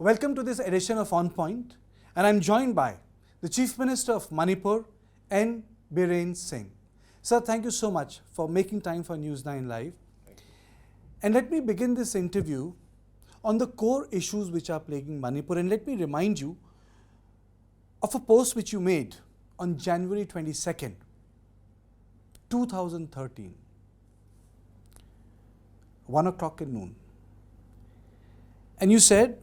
Welcome to this edition of On Point, and I'm joined by the Chief Minister of Manipur, N. Biren Singh. Sir, thank you so much for making time for News 9 Live. And let me begin this interview on the core issues which are plaguing Manipur, and let me remind you of a post which you made on January 22nd, 2013, 1 o'clock in noon. And you said,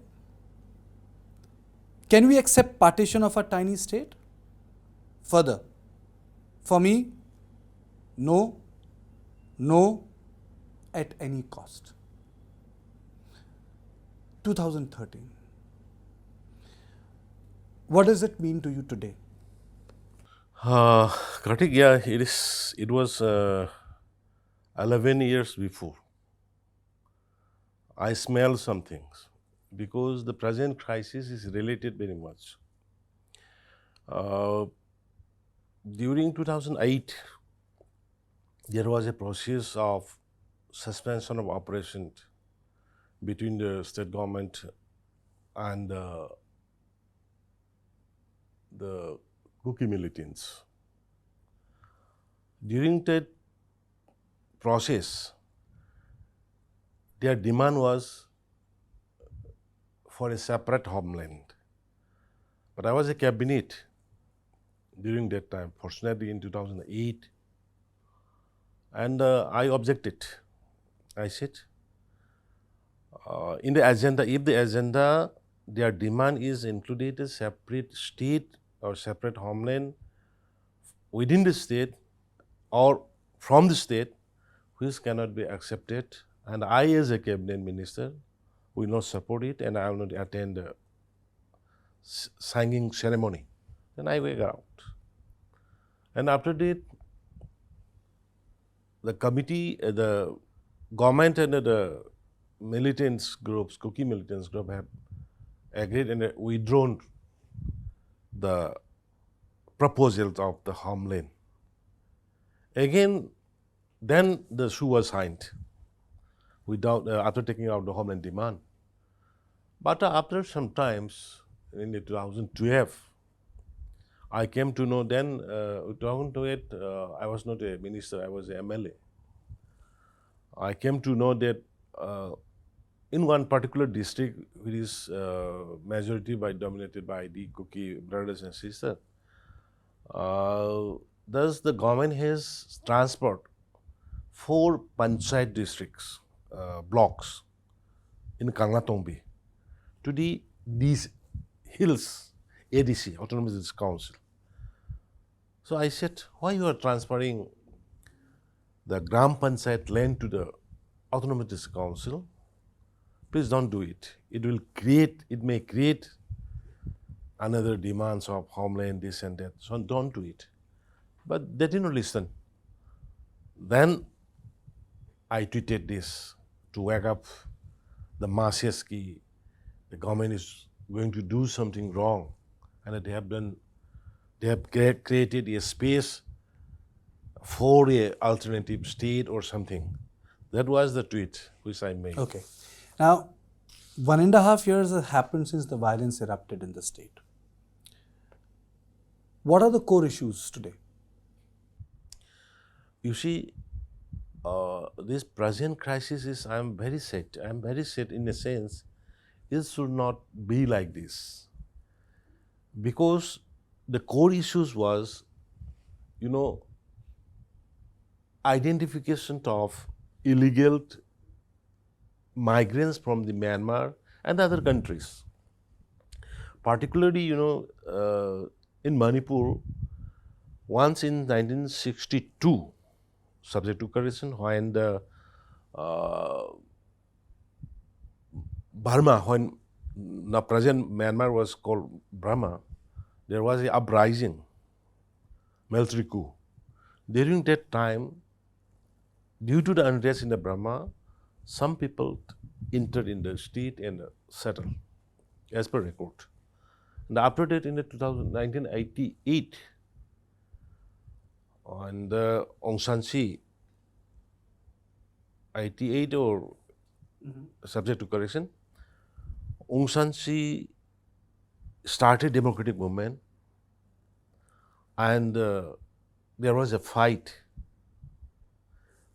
can we accept partition of a tiny state? Further, for me, no, no, at any cost. 2013. What does it mean to you today? Kartik, yeah, it was 11 years before. I smell some things because the present crisis is related very much. During 2008, there was a process of suspension of operation between the state government and the Kuki militants. During that process, their demand was for a separate homeland. But I was a cabinet during that time, fortunately in 2008, and I objected. I said, in the agenda, if the agenda, their demand is included a separate state or separate homeland within the state or from the state, which cannot be accepted. And I, as a cabinet minister, will not support it, and I will not attend the signing ceremony. Then I went out. And after that, the committee, the government and the militants groups, Kuki militants group have agreed and withdrawn the proposals of the homeland. Again, then the shoe was signed without after taking out the homeland demand. But after some times, in 2012, I came to know then, 2008, I was not a minister, I was a MLA. I came to know that in one particular district, which is majority dominated by the Kuki brothers and sisters, thus the government has transferred 4 panchayat districts, blocks in Kanglatongbi to these hills, ADC, Autonomous District Council. So I said, why you are transferring the Gram Panchayat land to the Autonomous District Council? Please don't do it. It may create another demands of homeland, this and that. So don't do it. But they did not listen. Then I tweeted this to wake up the masses ki the government is going to do something wrong, and they have created a space for a alternative state or something. That was the tweet which I made. Okay. Now, 1.5 years has happened since the violence erupted in the state. What are the core issues today? You see, this present crisis is, I am very sad. I am very sad in a sense, it should not be like this. Because the core issues was, identification of illegal migrants from the Myanmar and other countries. Particularly, in Manipur, once in 1962, subject to correction, when the Burma, when the present Myanmar was called Burma, there was an uprising, military coup. During that time, due to the unrest in the Burma, some people entered in the state and settled, as per record. And after that, in the 1988, and Aung San Suu Kyi, 88 or subject to correction, Aung San Suu Kyi started democratic movement, and there was a fight.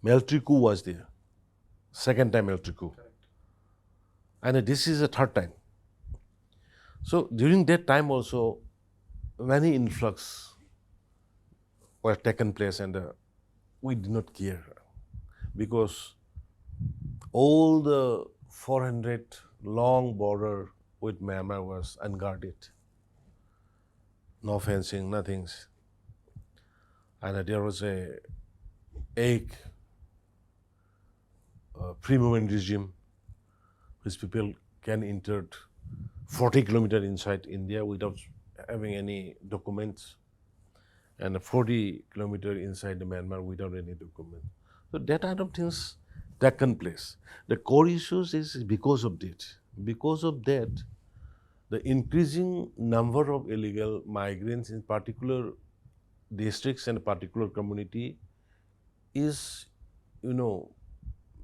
Military coup was there, second time military coup, and this is the third time. So during that time also, many influx were taken place, and we did not care because all the 400 long border with Myanmar was unguarded. No fencing, nothing. And there was a free movement regime which people can enter 40 kilometers inside India without having any documents, and 40 kilometers inside the Myanmar without any document. So that kind of things taken place. The core issues is because of that. Because of that, the increasing number of illegal migrants in particular districts and particular community is,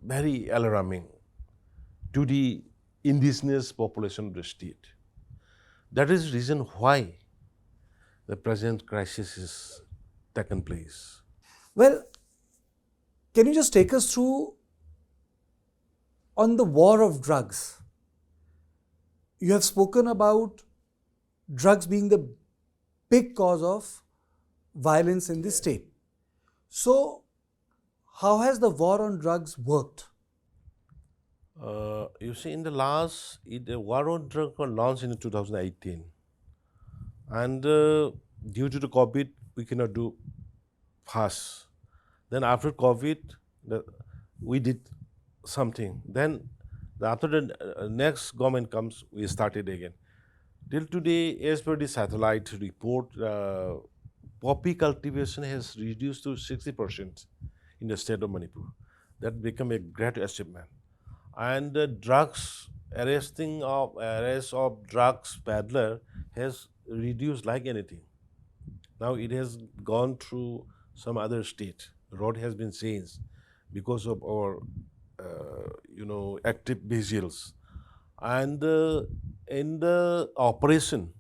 very alarming to the indigenous population of the state. That is the reason why the present crisis is taken place. Well, can you just take us through on the war of drugs? You have spoken about drugs being the big cause of violence in the state. So, how has the war on drugs worked? You see, in the war on drugs was launched in 2018, and due to the COVID, we cannot do fast. Then after COVID, we did something. Then after the next government comes, we started again. Till today, as per the satellite report, poppy cultivation has reduced to 60% in the state of Manipur. That became a great achievement. And the arrest of drugs peddler has reduced like anything. Now it has gone through some other state. Road has been changed because of our, active vigils. And in the operation,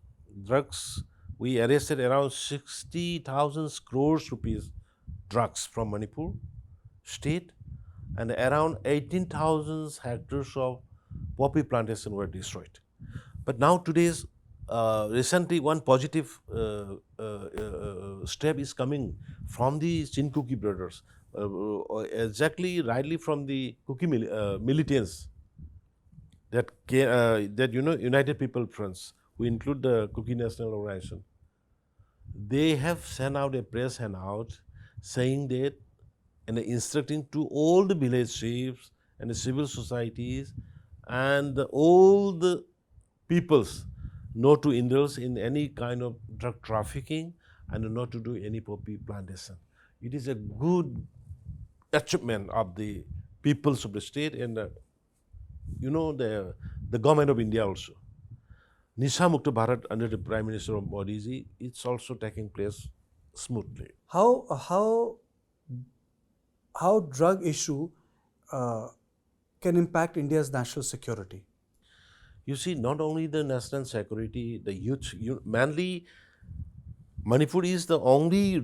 drugs, we arrested around 60,000 crores rupees drugs from Manipur state, and around 18,000 hectares of poppy plantation were destroyed. But now today's recently one positive step is coming from the Chinkuki brothers, rightly from the Kuki militants that United People Fronts. We include the Kuki National Organization. They have sent out a press handout saying that and instructing to all the village chiefs and the civil societies and all the peoples not to indulge in any kind of drug trafficking and not to do any poppy plantation. It is a good achievement of the peoples of the state and the government of India also. Nisha Mukta Bharat under the Prime Minister of Modi ji, it's also taking place smoothly. How drug issue can impact India's national security? You see, not only the national security, the youth, mainly Manipur is the only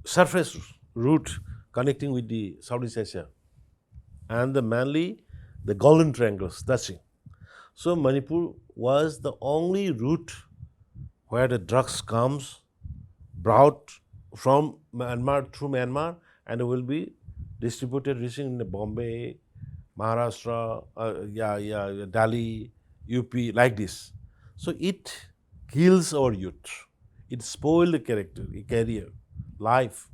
surface route connecting with the Southeast Asia, and mainly the Golden Triangles touching. So Manipur was the only route where the drugs comes brought from Myanmar through Myanmar and will be distributed reaching in Bombay, Maharashtra, Delhi, UP, like this. So it kills our youth. It spoils the character, career, life.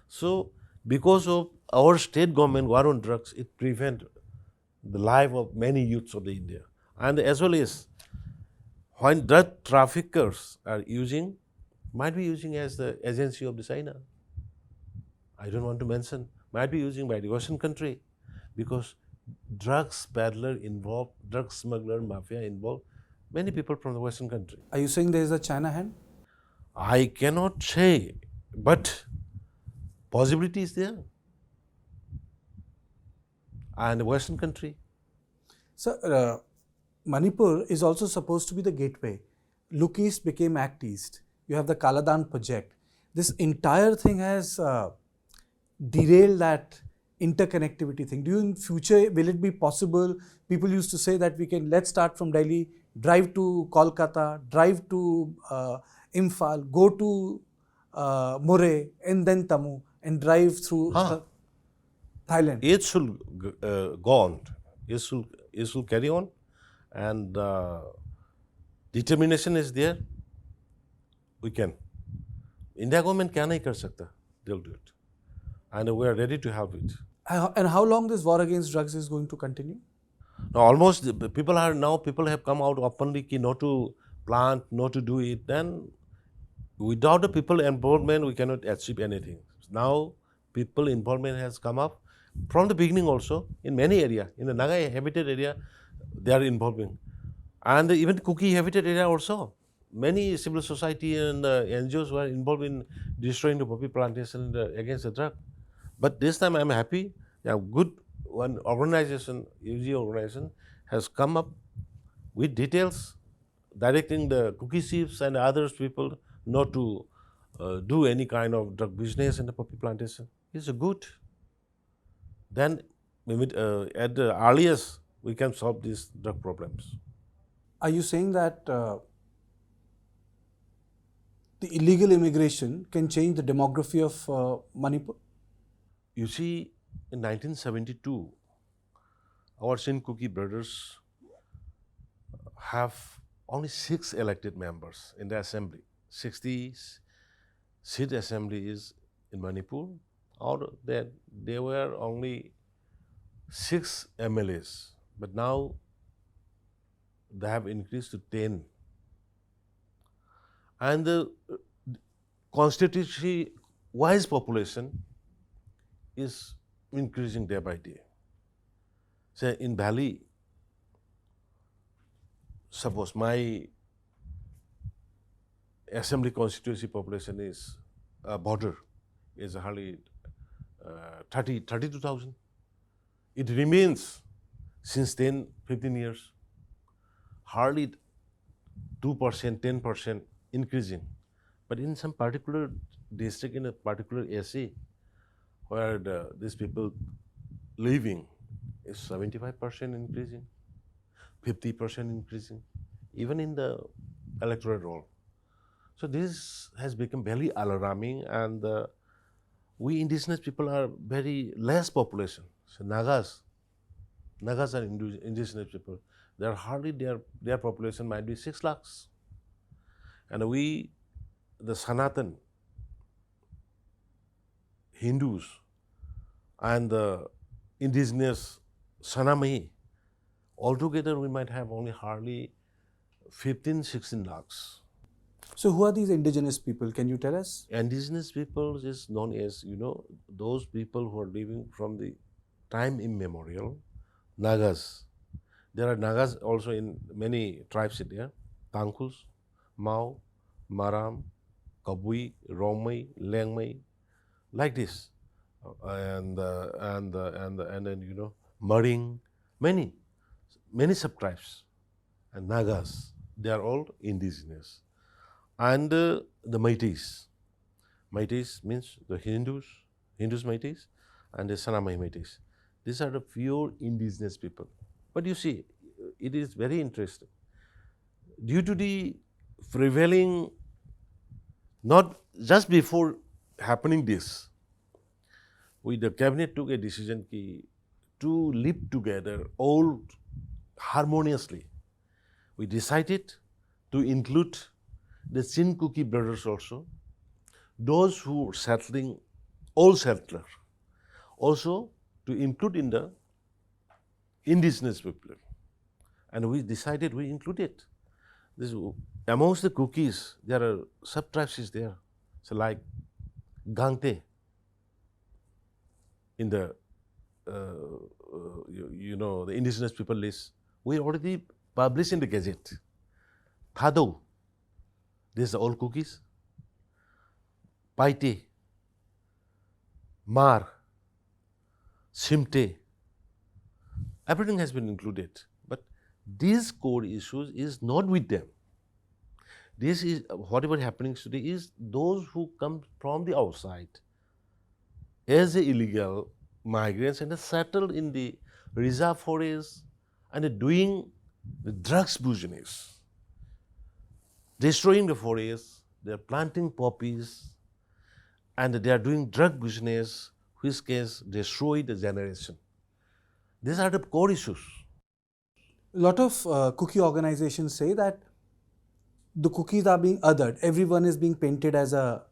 So because of our state government war on drugs, it prevents the life of many youths of the India. And as well as when drug traffickers are might be using as the agency of the China. I don't want to mention, might be using by the Western country because drugs peddler involved, drug smuggler, mafia involved, many people from the Western country. Are you saying there is a China hand? I cannot say, but possibility is there. And the Western country. So, Manipur is also supposed to be the gateway. Look East became Act East. You have the Kaladan project. This entire thing has derail that interconnectivity thing. Do you in future, will it be possible? People used to say that let's start from Delhi, drive to Kolkata, drive to Imphal, go to Murray and then Tamu and drive through Thailand. It should go on. It should carry on, and determination is there. We can. India government क्या नहीं कर सकता? They'll do it, and we are ready to help it. And how long this war against drugs is going to continue? Now, almost people have come out openly ki not to plant, not to do it. Then, without the people involvement, we cannot achieve anything. Now, people involvement has come up from the beginning also in many areas. In the Naga habitat area, they are involving, and even Kuki habitat area also. Many civil society and NGOs were involved in destroying the poppy plantation against the drug. But this time I'm happy. Yeah, good one organization, UG organization, has come up with details directing the cookie chiefs and others people not to do any kind of drug business in the poppy plantation. It's good. Then at the earliest we can solve these drug problems. Are you saying that the illegal immigration can change the demography of Manipur? You see, in 1972, our Sin Kuki brothers have only 6 elected members in the assembly. 60 seat assembly is in Manipur. Or there were only 6 MLAs, but now they have increased to 10. And the constituency-wise population is increasing day by day. Say in Valley, suppose my assembly constituency population is border is hardly 32,000. It remains since 10-15 years, hardly 2%, 10% increasing. But in some particular district, in a particular SA, where these people living is 75% increasing, 50% increasing, even in the electoral roll. So this has become very alarming, and we indigenous people are very less population. So Nagas are indigenous people. They are hardly their population might be 6 lakhs, and we, the Sanatan Hindus and the indigenous Sanamai, altogether we might have only hardly 15-16 lakhs. So who are these indigenous people? Can you tell us? Indigenous people is known as, those people who are living from the time immemorial, Nagas. There are Nagas also in many tribes in there, Tangkus, Mao, Maram, Kabui, Romai, Lengmai, like this, and then Maring, many subtribes, and Nagas. They are all indigenous, and the Métis. Métis means the Hindus Métis, and the Sanamai Métis. These are the pure indigenous people. But you see, it is very interesting. Due to the prevailing, not just before happening this, the cabinet took a decision to live together all harmoniously. We decided to include the Sin Kuki brothers also, those who are settling, all settlers, also to include in the indigenous people. And we decided we included. Amongst the Kukis, there are sub-tribes is there. So like Gangte in the, the indigenous people list, we already published in the Gazette. Thado, these are all Kukis. Paite, Mar, Simte, everything has been included. But these core issues is not with them. This is whatever happening today is those who come from the outside as illegal migrants and are settled in the reserve forests and are doing the drugs business, destroying the forests, they are planting poppies, and they are doing drug business, which can destroy the generation. These are the core issues. A lot of cookie organizations say that the cookies are being othered. Everyone is being painted as a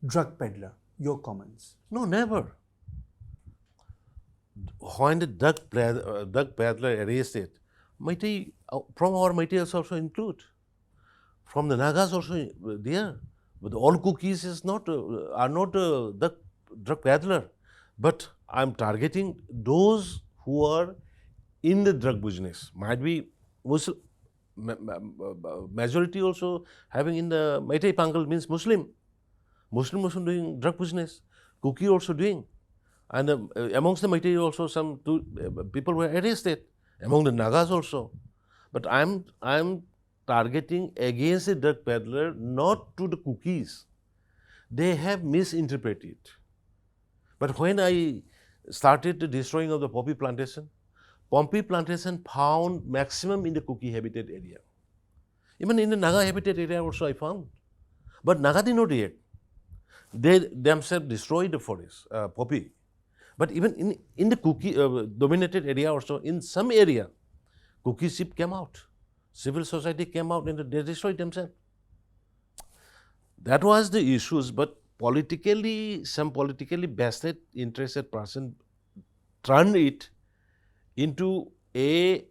drug peddler. Your comments? No, never. When the drug peddler arrested, Meitei, from our Meitei also include. From the Nagas also there. But all cookies is not are not the drug peddler. But I'm targeting those who are in the drug business. Might be majority also having in the Meitei Pangal means Muslim. Muslim also doing drug business. Cookie also doing. And amongst the Meitei also some people were arrested. Among the Nagas also. But I'm targeting against the drug peddler, not to the cookies. They have misinterpreted. But when I started the destroying of the poppy plantation found maximum in the cookie habitat area. Even in the Naga habitat area also I found. But Naga did not react. They themselves destroyed the forest, poppy. But even in the cookie dominated area also, in some area, cookie ship came out. Civil society came out and they destroyed themselves. That was the issues, but politically, some politically vested, interested person turned it into a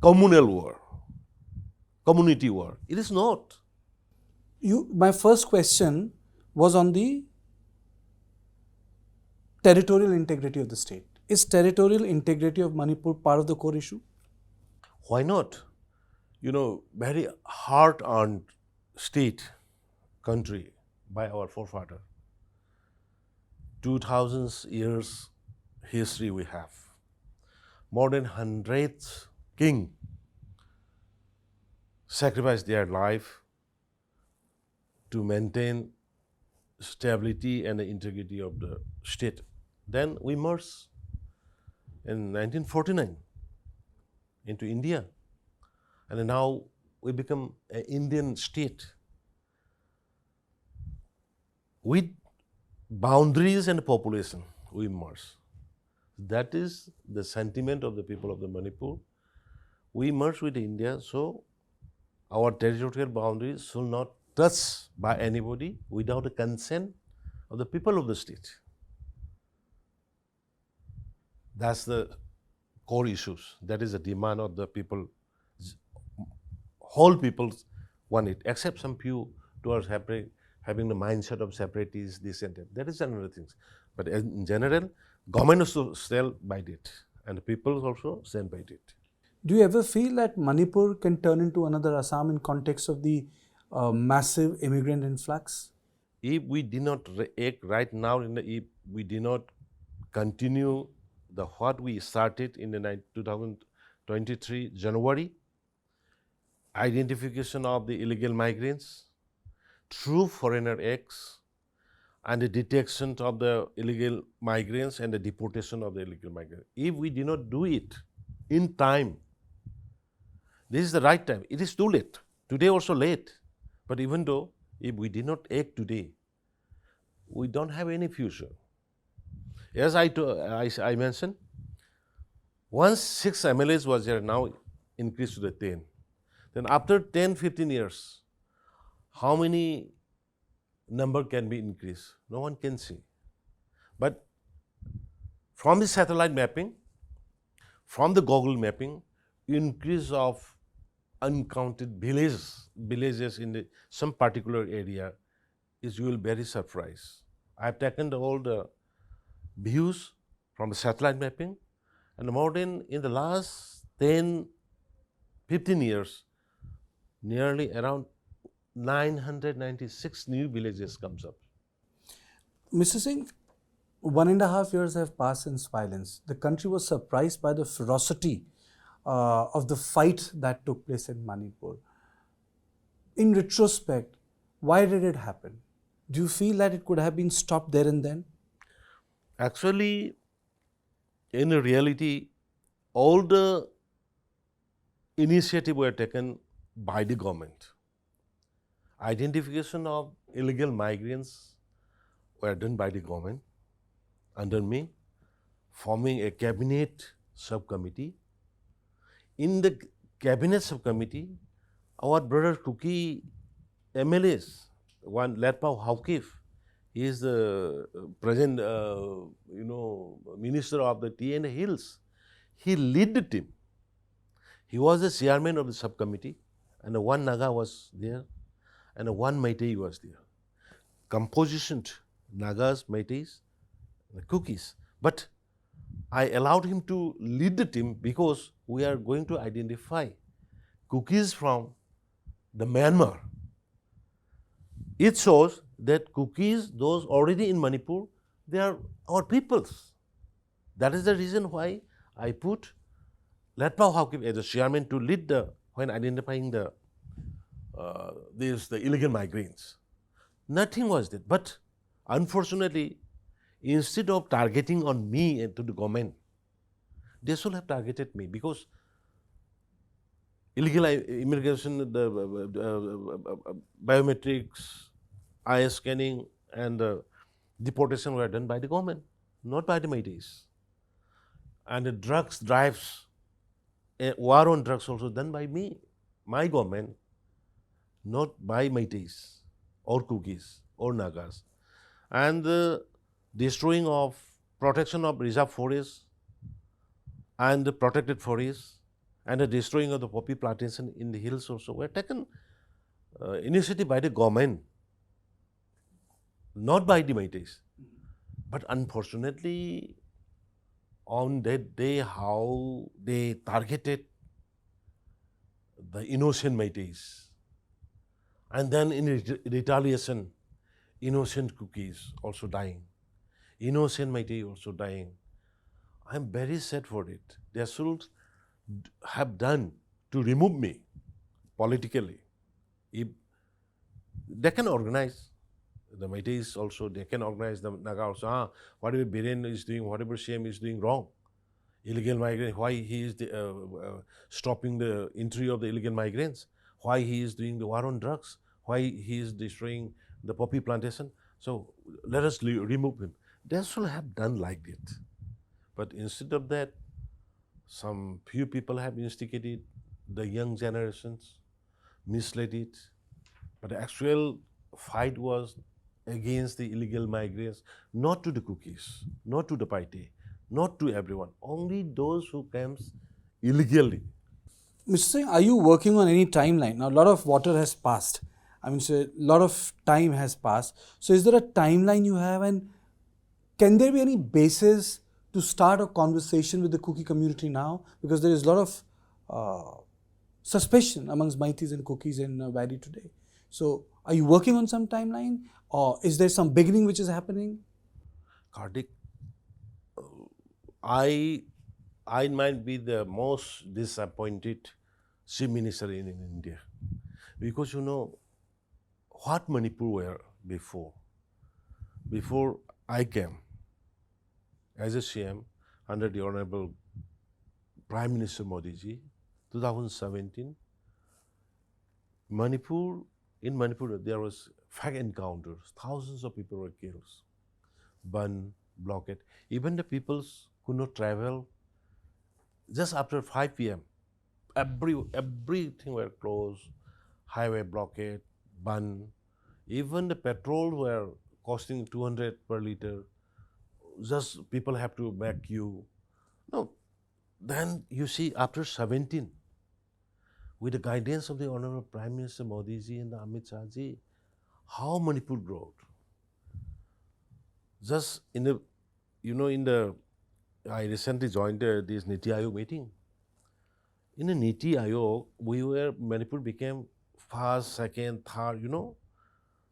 communal war, community war. It is not. My first question was on the territorial integrity of the state. Is territorial integrity of Manipur part of the core issue? Why not? Very hard-earned state, country by our forefather. 2000 years history we have. More than 100 king sacrificed their life to maintain stability and the integrity of the state. Then we merged in 1949 into India. And now we become an Indian state with boundaries and population. We merge. That is the sentiment of the people of the Manipur. We merge with India, so our territorial boundaries should not touched by anybody without the consent of the people of the state. That's the core issues. That is the demand of the people. Whole people want it, except some few towards having the mindset of separatists, this and that. That is another thing. But in general, government also stand by it, and the people also stand by it. Do you ever feel that Manipur can turn into another Assam in context of the massive immigrant influx? If we did not act right now, if we did not continue what we started in the 2023 January, identification of the illegal migrants through foreigner acts and the detection of the illegal migrants and the deportation of the illegal migrants. If we did not do it in time, this is the right time. It is too late. Today also late. But even though if we did not act today, we don't have any future. As I mentioned, once 6 MLAs was there, now increased to the 10. Then after 10, 15 years, how many number can be increased? No one can see. But from the satellite mapping, from the Google mapping, increase of uncounted villages in some particular area is, you will be very surprised. I have taken all the views from the satellite mapping, and more than in the last 10, 15 years, nearly around 996 new villages comes up. Mr. Singh, 1.5 years have passed since violence. The country was surprised by the ferocity of the fight that took place in Manipur. In retrospect, why did it happen? Do you feel that it could have been stopped there and then? Actually, in reality, all the initiative were taken by the government. Identification of illegal migrants were done by the government under me, forming a cabinet subcommittee. In the cabinet subcommittee, our brother Kuki MLAs, one Letpao Haukif, he is the present, minister of the TN Hills. He led the team. He was the chairman of the subcommittee, and one Naga was there, and one Meitei was there. Composition, Nagas, Meiteis, Kukis. But I allowed him to lead the team because we are going to identify Kukis from the Myanmar. It shows that Kukis, those already in Manipur, they are our peoples. That is the reason why I put Letpao Haukip as the chairman to lead when identifying the illegal migrants. Nothing was there. But unfortunately, instead of targeting on me and to the government, they should have targeted me because illegal immigration, the biometrics, eye scanning, and deportation were done by the government, not by the Meiteis. And the drugs drives, war on drugs also done by me, my government, not by Meiteis or Kukis or Nagas. And the destroying of protection of reserve forests and the protected forests and the destroying of the poppy plantation in the hills also were taken initiative by the government, not by the Meiteis. But unfortunately, on that day, how they targeted the innocent Meiteis. And then in retaliation, innocent Kukis also dying, innocent Meitei also dying. I am very sad for it. They should have done to remove me politically. If they can organize, the Meiteis also, they can organize, the Naga also, whatever Biren is doing, whatever CM is doing wrong, illegal migrants, why he is stopping the entry of the illegal migrants, why he is doing the war on drugs, why he is destroying the poppy plantation. So let us remove him. They should have done like it. But instead of that, some few people have instigated the young generations, misled it. But the actual fight was against the illegal migrants, not to the Kukis, not to the Paite, not to everyone, only those who comes illegally. Mr. Singh, are you working on any timeline? Now, a lot of water has passed. I mean, so a lot of time has passed. So, is there a timeline you have, and can there be any basis to start a conversation with the Kuki community now? Because there is a lot of suspicion amongst Meiteis and Kukis in Valley today. So, are you working on some timeline, or is there some beginning which is happening? Kartik, I might be the most disappointed chief minister in India, because what Manipur were before I came as a CM under the Honorable Prime Minister Modi ji, 2017, in Manipur there was fake encounters, thousands of people were killed, burned, blocked. Even the peoples could not travel. Just after 5 p.m., everything were closed, highway blockade, burned. Even the petrol were costing 200 per liter. Just people have to make queue. No, then you see after 17, with the guidance of the Honorable Prime Minister Modi ji and the Amit Shah ji, how Manipur growed. Just I recently joined this Niti Aayog meeting. In the Niti Aayog, Manipur became first, second, third,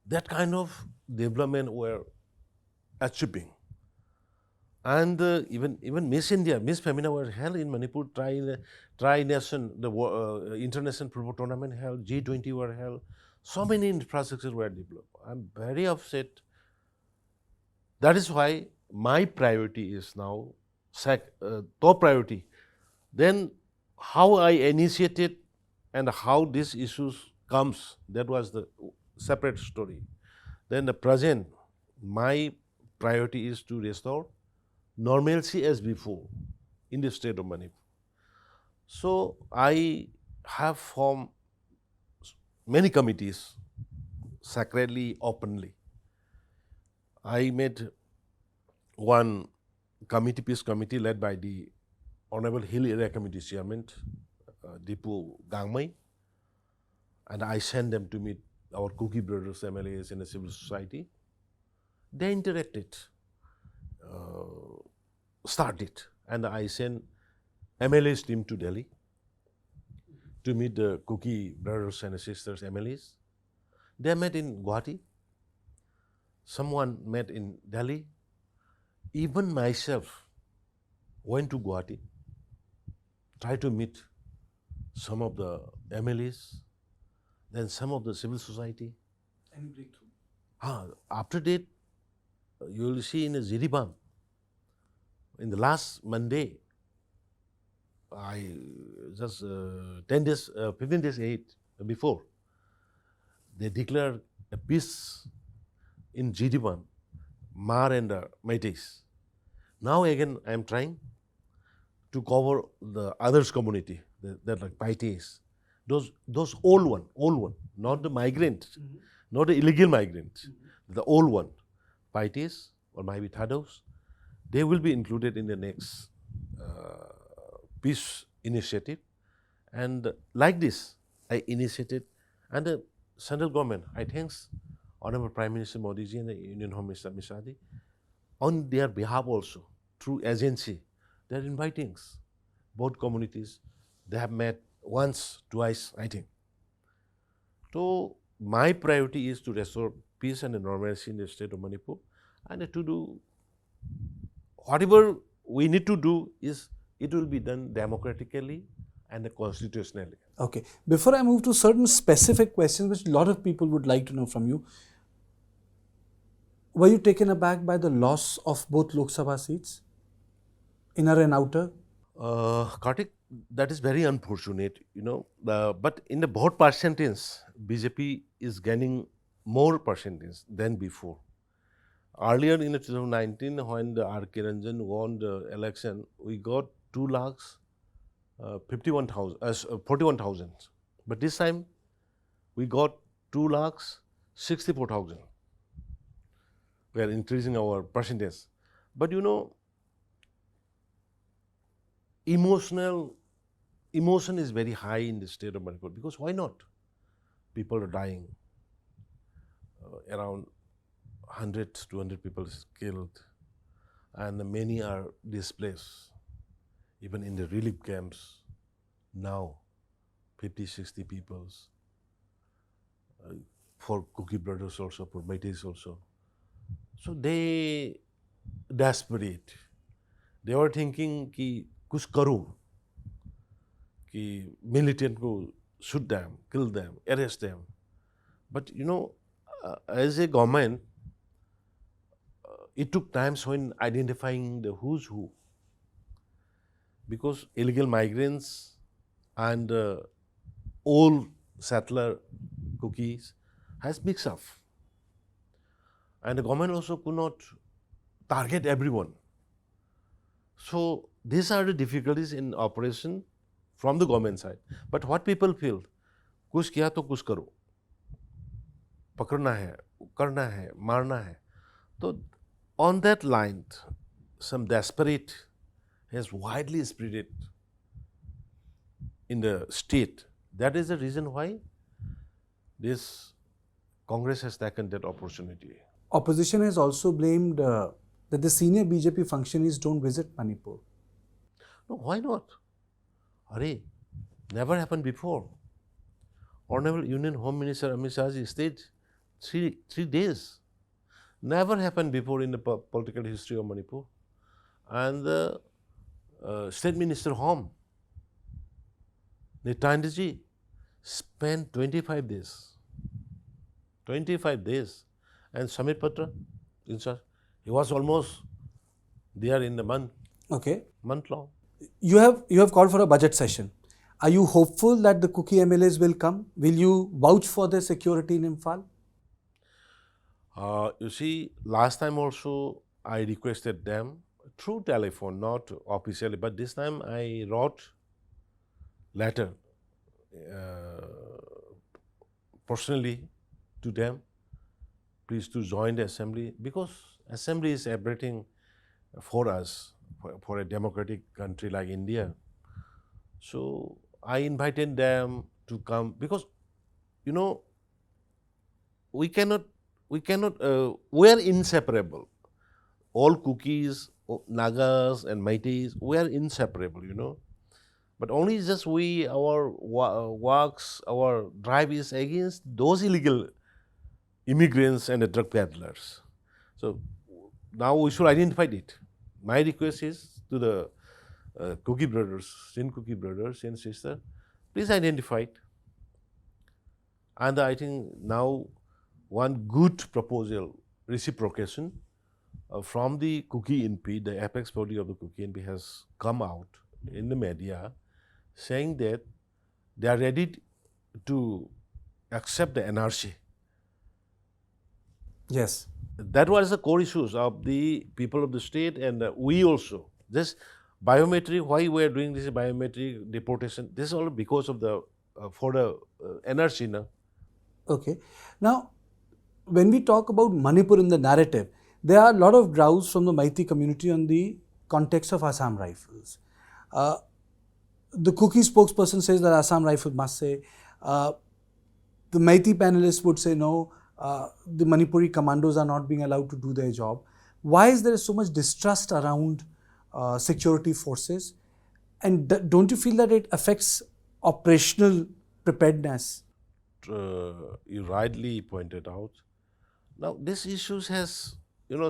that kind of development we're achieving. And even Miss India, Miss Femina were held in Manipur. Tri-nation, the international football tournament held. G20 were held. So many infrastructures were developed. I'm very upset. That is why my priority is now top priority. Then how I initiated and how these issues comes, that was the separate story. Then the present, my priority is to restore normalcy as before in the state of Manipur. So I have formed many committees, sacredly, openly. I made one committee, peace committee led by the Honorable Hill Area Committee Chairman, Dipu Gangmai, and I sent them to meet our Cookie brothers, MLAs in the civil society. They interacted, started, and I sent MLAs team to Delhi to meet the Cookie brothers and sisters, MLAs. They met in Guwahati. Someone met in Delhi. Even myself went to Guwahati, tried to meet some of the MLAs, then some of the civil society. Any breakthrough? After that, you will see in Ziribam, in the last Monday, I just 10 days, 15 days before, they declared a peace in Ziribam, Mar and Meiteis. Now again, I am trying to cover the others community, that like Paites, those old one, not the migrant, not the illegal migrant, the old one, Paites or maybe Thados, they will be included in the next peace initiative. And like this, I initiated, and the central government, I thanks Honorable Prime Minister Modi ji and the Union Home Minister Mishadi, on their behalf also, through agency, they are inviting both communities. They have met once, twice, I think. So my priority is to restore peace and normalcy in the state of Manipur, and to do whatever we need to do is it will be done democratically and constitutionally. Okay. Before I move to certain specific questions which a lot of people would like to know from you, were you taken aback by the loss of both Lok Sabha seats, inner and outer? Kartik, that is very unfortunate, but in the vote percentage, BJP is gaining more percentage than before. Earlier in 2019, when the R.K. Ranjan won the election, we got 41,000. But this time, we got 2,64,000. We are increasing our percentage. But emotion is very high in the state of Manipur, because why not? People are dying. Around 100, 200 people killed, and many are displaced. Even in the relief camps, now 50, 60 people. For Cookie brothers also, for Meiteis also. So they desperate. They were thinking कि कुछ करूं, कि militant को shoot them, kill them, arrest them. But as a government, it took times when identifying the who's who, because illegal migrants and old settler cookies has mixed up. And the government also could not target everyone. So these are the difficulties in operation from the government side. But what people feel, कुछ किया तो कुछ करो, पकड़ना है, करना है, मारना है. So on that line, some desperate has widely spread in the state. That is the reason why this Congress has taken that opportunity. Opposition has also blamed that the senior BJP functionaries don't visit Manipur. No, why not? Arey, never happened before. Honorable Union Home Minister Amit Shah ji stayed three days. Never happened before in the political history of Manipur. and the State Minister home, Nityandaji, spent 25 days. 25 days. And Samir Patra, in charge, he was almost there in the month long. You have called for a budget session. Are you hopeful that the Kuki MLAs will come? Will you vouch for their security in Imphal? You see, last time also I requested them through telephone, not officially, but this time I wrote letter personally to them, please to join the assembly, because assembly is everything for us, for a democratic country like India. So I invited them to come, because we cannot, we are inseparable. All Kukis, Nagas and Meiteis, we are inseparable, But only just our works, our drive is against those illegal immigrants and the drug peddlers. So now we should identify it. My request is to the Kuki brothers, Sin Kuki brothers and sister, please identify it. And I think now one good proposal, reciprocation, from the Kuki NP, the apex body of the Kuki NP has come out in the media saying that they are ready to accept the NRC. Yes. That was the core issues of the people of the state, and we also. This biometric, why we are doing this biometric deportation, this is all because of the, for the NRC now. Okay. Now, when we talk about Manipur in the narrative, there are a lot of grouse from the Meitei community on the context of Assam Rifles. The Kuki spokesperson says that Assam Rifles must say. The Meitei panelists would say no, the Manipuri commandos are not being allowed to do their job. Why is there so much distrust around security forces? And don't you feel that it affects operational preparedness? You rightly pointed out. Now, this issue has,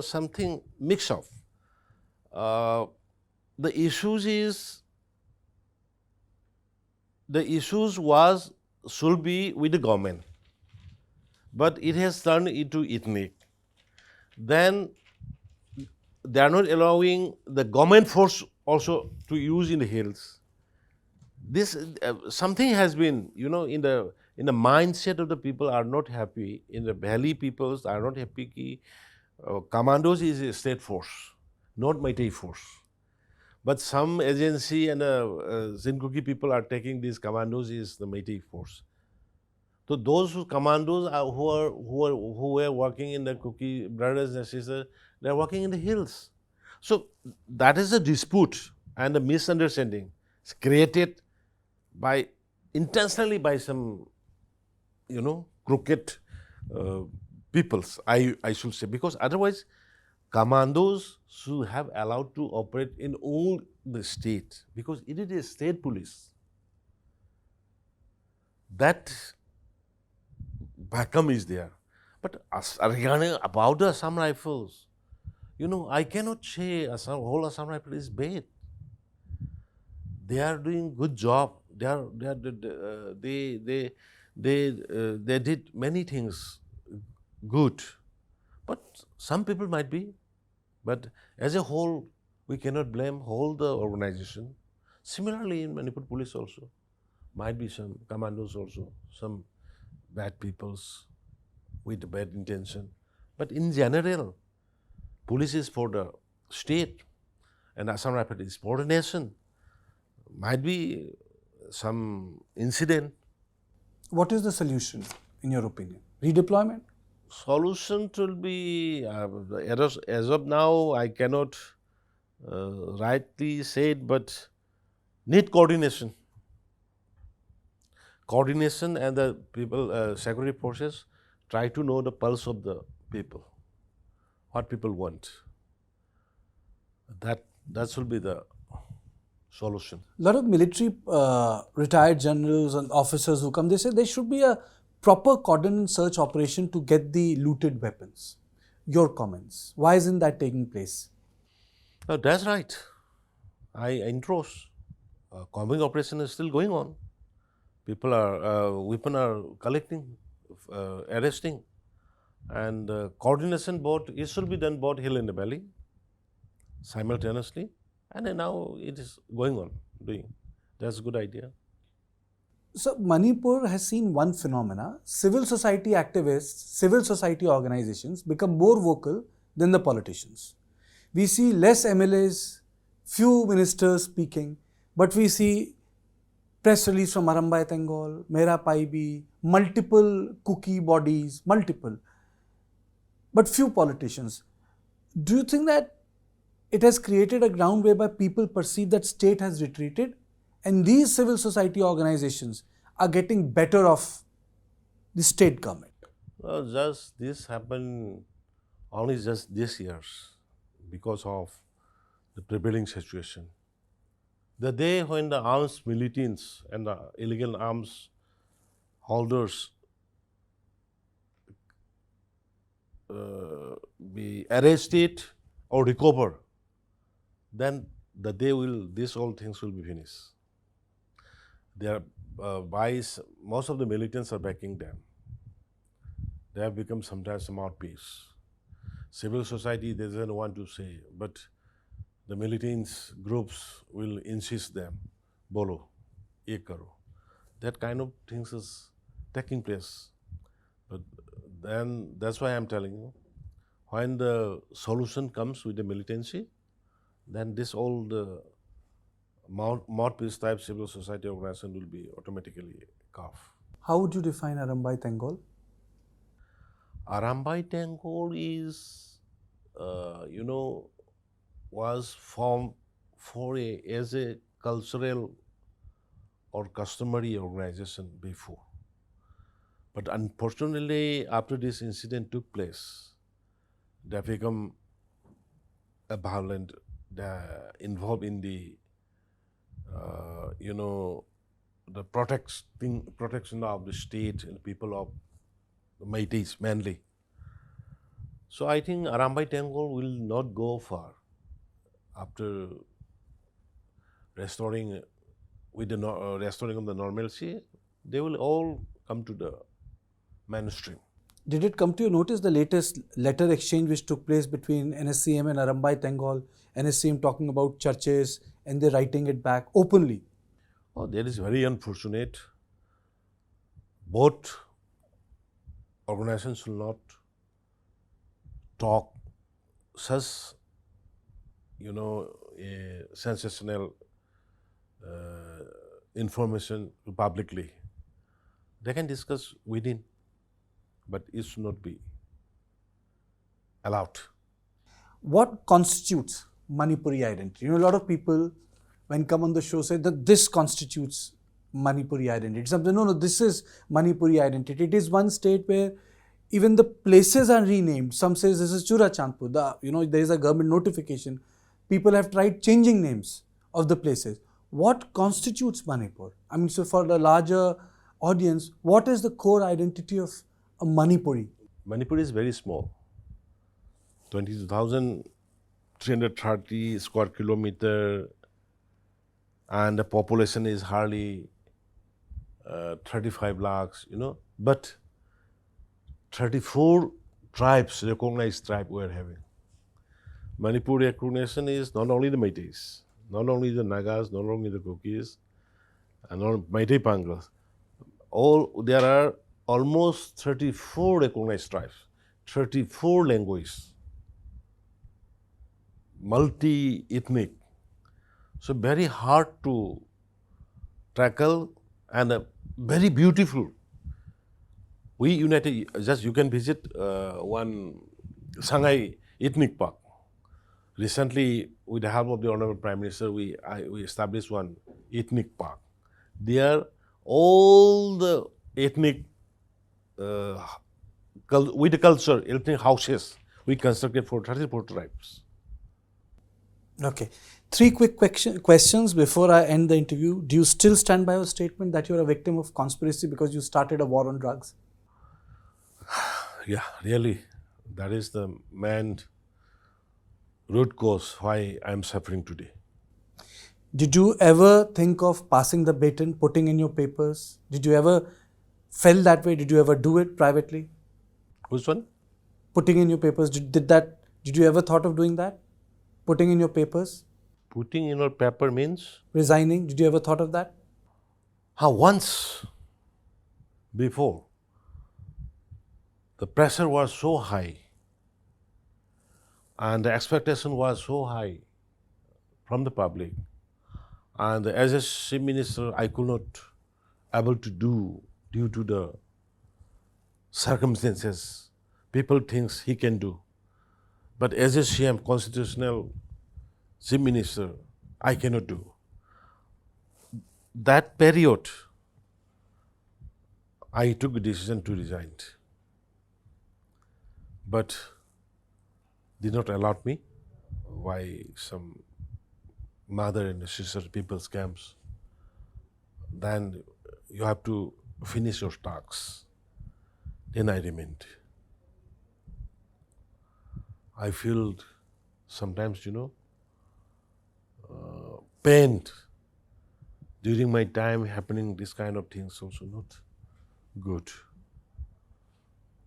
something mix of. The issues should be with the government, but it has turned into ethnic. Then they are not allowing the government force also to use in the hills. This something has been, in the mindset of the people are not happy. In the valley peoples are not happy. Ki, commandos is a state force, not Meitei force. But some agency and Zinkuki people are taking these commandos is the Meitei force. So those commandos who were working in the Kuki brothers and sisters, they are working in the hills. So that is a dispute and a misunderstanding. It's created by intentionally by some, crooked peoples, I should say, because otherwise commandos should have allowed to operate in all the state, because it is a state police. That vacuum is there. But regarding about the Assam Rifles, I cannot say whole Assam Rifle is bad. They are doing good job. They did many things good. But some people might be. But as a whole, we cannot blame whole the organization. Similarly, in Manipur police also, might be some commandos also, some bad peoples with bad intention. But in general, police is for the state and Assam Rifle is for the nation. Might be some incident. What is the solution, in your opinion? Redeployment? Solution will be, as of now, I cannot rightly say it, but need coordination. Coordination, and the people, security forces try to know the pulse of the people, what people want. That should be the solution. A lot of military retired generals and officers who come, they say there should be a proper cordon and search operation to get the looted weapons. Your comments. Why isn't that taking place? That's right. I entrust. Combing operation is still going on. People are, weapon are collecting, arresting, and coordination both, it should be done both hill and the valley simultaneously. And then now it is going on, doing. That's a good idea. So Manipur has seen one phenomena: civil society activists, civil society organizations become more vocal than the politicians. We see less MLAs, few ministers speaking, but we see press release from Arambai Tengol, Mera Paibi, multiple cookie bodies, multiple, but few politicians. Do you think that it has created a ground whereby people perceive that state has retreated and these civil society organizations are getting better off the state government? Just this happened only just this years because of the prevailing situation. The day when the arms militants and the illegal arms holders be arrested or recover, then the day will, these all things will be finished. They are most of the militants are backing them. They have become sometimes a mouthpiece. Civil society doesn't want to say, but the militants groups will insist them, bolo, ye karo. That kind of things is taking place. But then that's why I'm telling you, when the solution comes with the militancy, then this all the mouthpiece type civil society organization will be automatically cut off. How would you define Arambai Tengol? Arambai Tengol is, was formed as a cultural or customary organization before. But unfortunately, after this incident took place, they have become a violent, involved in the, the protection of the state and people of the Métis mainly. So I think Arambai Tengol will not go far after restoring with the restoring of the normalcy. They will all come to the mainstream. Did it come to your notice the latest letter exchange which took place between NSCM and Arambai Tengol? NSCM talking about churches and they're writing it back openly. Oh, that is very unfortunate. Both organizations will not talk such, a sensational information publicly. They can discuss within, but it should not be allowed. What constitutes Manipuri identity? A lot of people, when come on the show, say that this constitutes Manipuri identity. Something, no, this is Manipuri identity. It is one state where even the places are renamed. Some says this is Churachandpur. There is a government notification. People have tried changing names of the places. What constitutes Manipur? I mean, so for the larger audience, what is the core identity of a Manipuri? Manipur is very small. 22,330 square kilometer, and the population is hardly 35 lakhs, but 34 tribes, recognized tribe we are having. Manipur recognition is not only the Métis, not only the Nagas, not only the Kukis, and not Meitei Pangals. There are almost 34 recognized tribes, 34 languages, multi-ethnic. So very hard to tackle and very beautiful. We united, you can visit one Shanghai ethnic park. Recently, with the help of the Honorable Prime Minister, we established one ethnic park. There, all the ethnic, with the culture, ethnic houses, we constructed for 34 tribes. Okay. 3 quick questions before I end the interview. Do you still stand by your statement that you're a victim of conspiracy because you started a war on drugs? Yeah, really. That is the main root cause why I am suffering today. Did you ever think of passing the baton, putting in your papers? Did you ever feel that way? Did you ever do it privately? Which one? Putting in your papers, did you ever thought of doing that? Putting in your papers? Putting in your paper means? Resigning, did you ever thought of that? Once before, the pressure was so high and the expectation was so high from the public, and as a chief minister I could not able to do due to the circumstances. People thinks he can do, but as a CM, constitutional chief minister, I cannot do. That period, I took a decision to resign, but did not allow me. Why some mother and sister people's camps? Then you have to finish your tasks. Then I remained. I feel sometimes, pained during my time happening this kind of things also not good.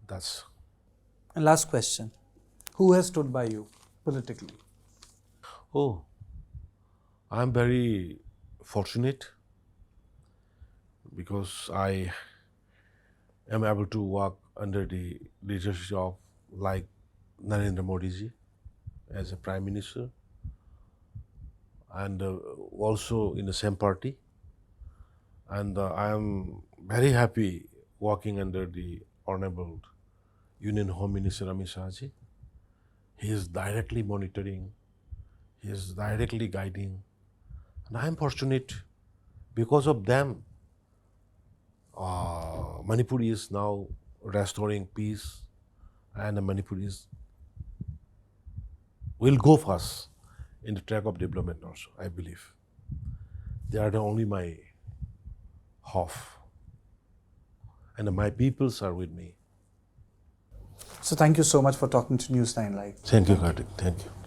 That's. And last question, who has stood by you politically? Oh, I'm very fortunate because I am able to work under the leadership of like Narendra Modi ji as a Prime Minister, and also in the same party. And I am very happy working under the Honorable Union Home Minister Amit Shah ji. He is directly monitoring, he is directly guiding, and I am fortunate because of them. Manipur is now restoring peace, and Manipur will go fast in the track of development also, I believe. They are the only my hope, and my peoples are with me. So thank you so much for talking to News 9 Live. Thank you, Kartik. Thank you.